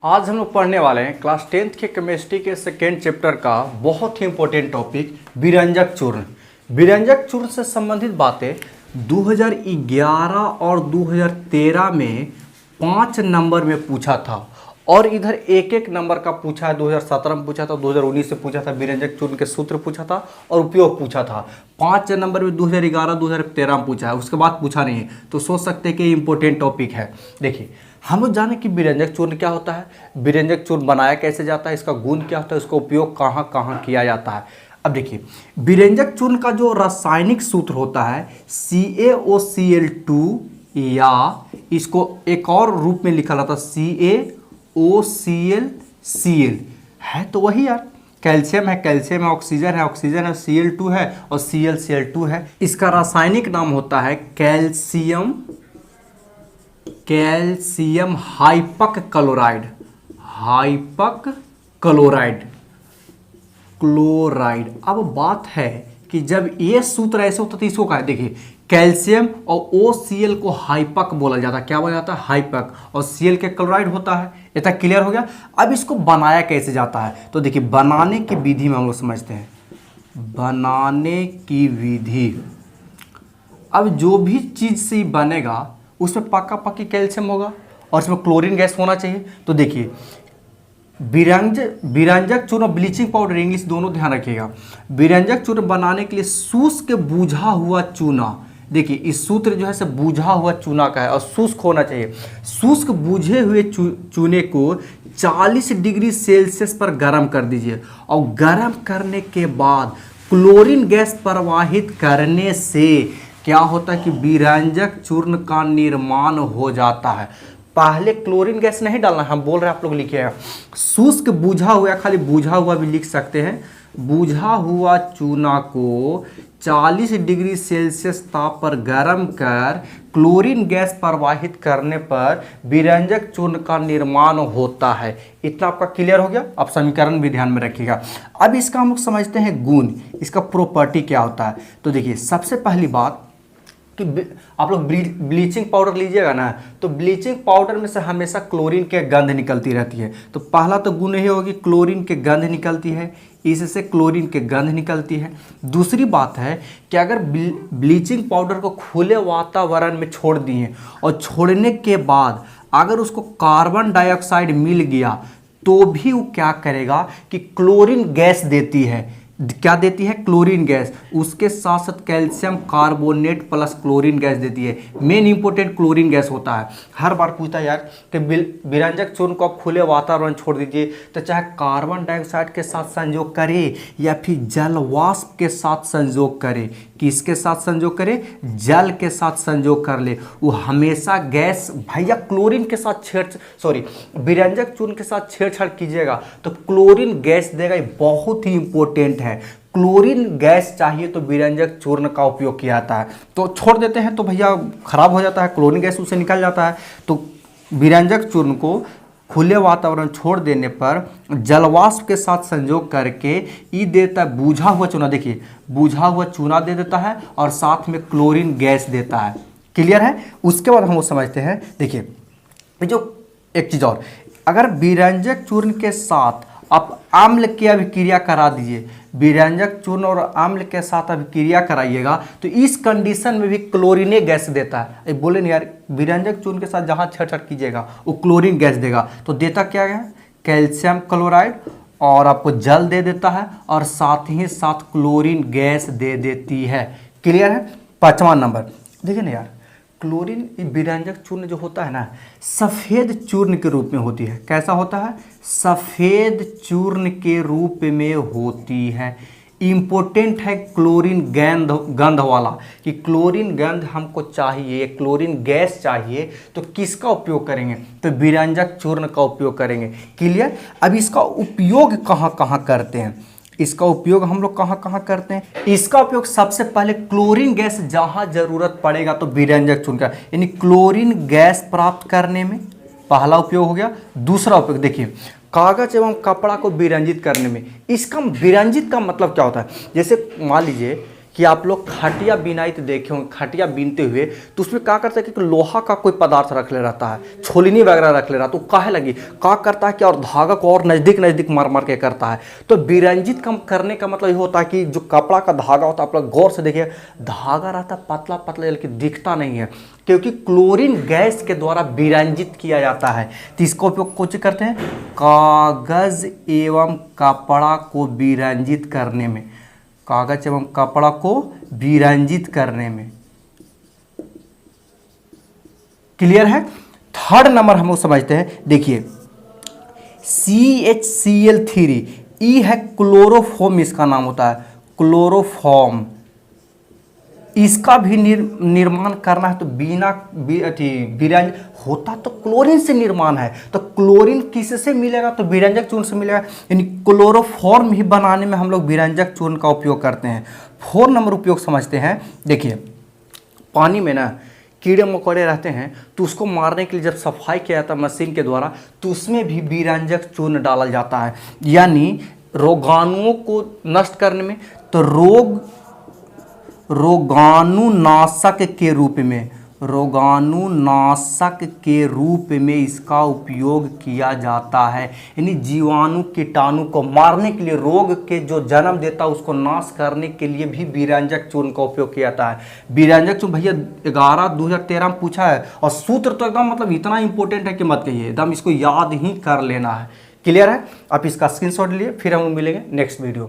आज हम लोग पढ़ने वाले हैं क्लास 10th के केमिस्ट्री के सेकेंड चैप्टर का बहुत ही इंपॉर्टेंट टॉपिक विरंजक चूर्ण। विरंजक चूर्ण से संबंधित बातें 2011 और 2013 में 5 नंबर में पूछा था और इधर एक एक नंबर का पूछा है। 2017 में पूछा था, 2019 से पूछा था, विरंजक चूर्ण के सूत्र पूछा था और उपयोग पूछा था। 5 नंबर में 2011 2013 में पूछा है, उसके बाद पूछा नहीं है, तो सोच सकते हैं कि इंपॉर्टेंट टॉपिक है। देखिए, हम लोग जाने कि विरंजक चूर्ण क्या होता है, विरंजक चूर्ण बनाया कैसे जाता है, इसका गुण क्या होता है, इसका उपयोग कहाँ कहाँ किया जाता है। अब देखिए, विरंजक चूर्ण का जो रासायनिक सूत्र होता है CaOCl2, या इसको एक और रूप में लिखा जाता CaOClCl, है तो वही यार। कैल्शियम है, ऑक्सीजन है, Cl2 है और Cl है। इसका रासायनिक नाम होता है कैल्शियम हाइपक क्लोराइड। अब बात है कि जब ये सूत्र ऐसे होता है तो इसको क्या है, देखिए कैल्शियम और OCl को हाइपक बोला जाता है। क्या बोला जाता है? हाइपक। और Cl के क्लोराइड होता है। ये तक क्लियर हो गया। अब इसको बनाया कैसे जाता है, तो देखिए बनाने की विधि में हम लोग समझते हैं। बनाने की विधि, अब जो भी चीज से बनेगा उसमें पक्का पक्की कैल्शियम होगा और इसमें क्लोरीन गैस होना चाहिए। तो देखिए, विरंजक चूर्ण, ब्लीचिंग पाउडर, इंग्लिश दोनों ध्यान रखिएगा। विरंजक चूर्ण बनाने के लिए शुष्क बुझा हुआ चूना, देखिए इस सूत्र जो है से बुझा हुआ चूना का है और शुष्क होना चाहिए। शुष्क बुझे हुए चूने को 40 डिग्री सेल्सियस पर गर्म कर दीजिए और गर्म करने के बाद क्लोरीन गैस प्रवाहित करने से क्या होता है कि विरंजक चूर्ण का निर्माण हो जाता है। पहले क्लोरीन गैस नहीं डालना, हम बोल रहे हैं, आप लोग लिखिएगा शुष्क बुझा हुआ, खाली बुझा हुआ भी लिख सकते हैं। बुझा हुआ चूना को 40 डिग्री सेल्सियस ताप पर गर्म कर क्लोरीन गैस प्रवाहित करने पर विरंजक चूर्ण का निर्माण होता है। इतना आपका क्लियर हो गया। अब समीकरण भी ध्यान में रखिएगा। अब इसका हम लोग समझते हैं गुण, इसका प्रॉपर्टी क्या होता है। तो देखिए, सबसे पहली बात कि आप लोग ब्लीचिंग पाउडर लीजिएगा ना, तो ब्लीचिंग पाउडर में से हमेशा क्लोरीन के गंध निकलती रहती है। तो पहला तो गुण ये होगी, क्लोरीन के गंध निकलती है, इससे क्लोरीन के गंध निकलती है। दूसरी बात है कि अगर ब्लीचिंग पाउडर को खुले वातावरण में छोड़ दिए और छोड़ने के बाद अगर उसको कार्बन डाइऑक्साइड मिल गया तो भी वो क्या करेगा कि क्लोरीन गैस देती है। क्या देती है? Chlorine gas. उसके साथ साथ calcium carbonate plus chlorine gas देती है। मेन इंपॉर्टेंट क्लोरीन गैस होता है। हर बार पूछता है यार कि विरंजक चूर्ण को आप खुले वातावरण छोड़ दीजिए तो चाहे कार्बन डाइऑक्साइड के साथ संयोग करे या फिर जल वाष्प के साथ संयोग करे, किसके साथ संयोग करे? जल के साथ संयोग कर ले, वो हमेशा गैस, भैया क्लोरीन के साथ विरंजक चूर्ण के साथ छेड़छाड़ कीजिएगा तो क्लोरीन गैस देगा। ये बहुत ही इंपॉर्टेंट है। क्लोरीन गैस चाहिए तो विरंजक चूर्ण का उपयोग किया जाता है। तो छोड़ देते हैं तो भैया खराब हो जाता है, क्लोरीन गैस उससे निकल जाता है। तो विरंजक चूर्ण को खुले वातावरण छोड़ देने पर जलवाष्प के साथ संयोग करके ये देता है बुझा हुआ चूना। देखिए, बुझा हुआ चूना दे देता है और साथ में क्लोरीन गैस देता है। क्लियर है? उसके बाद हम वो समझते हैं। देखिए, जो एक चीज और, अगर विरंजक चूर्ण के साथ आप अम्ल की अभिक्रिया करा दीजिए, विरंजक चूर्ण और अम्ल के साथ अभिक्रिया कराइएगा तो इस कंडीशन में भी क्लोरीन गैस देता है। बोले नहीं यार, विरंजक चूर्ण के साथ जहां छेड़छाड़ कीजिएगा वो क्लोरीन गैस देगा। तो देता क्या है? कैल्शियम क्लोराइड, और आपको जल दे देता है और साथ ही साथ क्लोरीन गैस दे देती है। क्लियर है? 5वां नंबर देखिए ना यार, क्लोरीन विरंजक चूर्ण जो होता है ना, सफ़ेद चूर्ण के रूप में होती है। कैसा होता है? सफ़ेद चूर्ण के रूप में होती है। इम्पोर्टेंट है क्लोरीन गंध वाला, कि क्लोरीन गंध हमको चाहिए, क्लोरीन गैस चाहिए तो किसका उपयोग करेंगे? तो विरंजक चूर्ण का उपयोग करेंगे। क्लियर? अब इसका उपयोग कहाँ कहाँ करते हैं? इसका उपयोग हम लोग कहाँ कहाँ करते हैं? इसका उपयोग सबसे पहले क्लोरीन गैस जहाँ जरूरत पड़ेगा तो विरंजक चूर्ण का, यानी क्लोरीन गैस प्राप्त करने में पहला उपयोग हो गया। दूसरा उपयोग देखिए, कागज एवं कपड़ा को विरंजित करने में। इसका विरंजित का मतलब क्या होता है? जैसे मान लीजिए कि आप लोग खटिया बिनाई तो देखे होंगे, खटिया बीनते हुए तो उसमें क्या करता है कि लोहा का कोई पदार्थ रख ले रहता है, छोलनी वगैरह रख ले रहा, तो काहे लगी क्या करता है कि और धागा को और नज़दीक नज़दीक मार मार के करता है। तो विरंजित कम करने का मतलब ये होता है कि जो कपड़ा का धागा होता है, आप लोग गौर से देखिए, धागा रहता है पतला पतला, लेकिन दिखता नहीं है, क्योंकि क्लोरीन गैस के द्वारा विरंजित किया जाता है। तो इसका उपयोग कुछ करते हैं कागज एवं कपड़ा को विरंजित करने में, कागज एवं कपड़ा को विरंजित करने में। क्लियर है। थर्ड नंबर हम लोग समझते हैं, देखिए CHCl3, ई है क्लोरोफॉर्म, इसका नाम होता है क्लोरोफॉर्म। इसका भी निर्माण करना है तो बिना विरंजक होता तो क्लोरीन से निर्माण है, तो क्लोरीन किससे मिलेगा, तो विरंजक चूर्ण से मिलेगा, यानी क्लोरोफॉर्म ही बनाने में हम लोग विरंजक चूर्ण का उपयोग करते हैं। 4 नंबर उपयोग समझते हैं, देखिए पानी में ना कीड़े मकोड़े रहते हैं, तो उसको मारने के लिए जब सफाई किया जाता है मशीन के द्वारा, तो उसमें भी विरंजक चूर्ण डाला जाता है, यानी रोगाणुओं को नष्ट करने में। तो रोगाणुनाशक के रूप में, रोगाणुनाशक के रूप में इसका उपयोग किया जाता है, यानी जीवाणु कीटाणु को मारने के लिए, रोग के जो जन्म देता है उसको नाश करने के लिए भी विरंजक चूर्ण का उपयोग किया जाता है। विरंजक चूर्ण भैया 11/2013 में पूछा है, और सूत्र तो एकदम मतलब इतना इंपॉर्टेंट है कि मत कहिए, एकदम इसको याद ही कर लेना है। क्लियर है। आप इसका स्क्रीनशॉट लिए, फिर हम मिलेंगे नेक्स्ट वीडियो।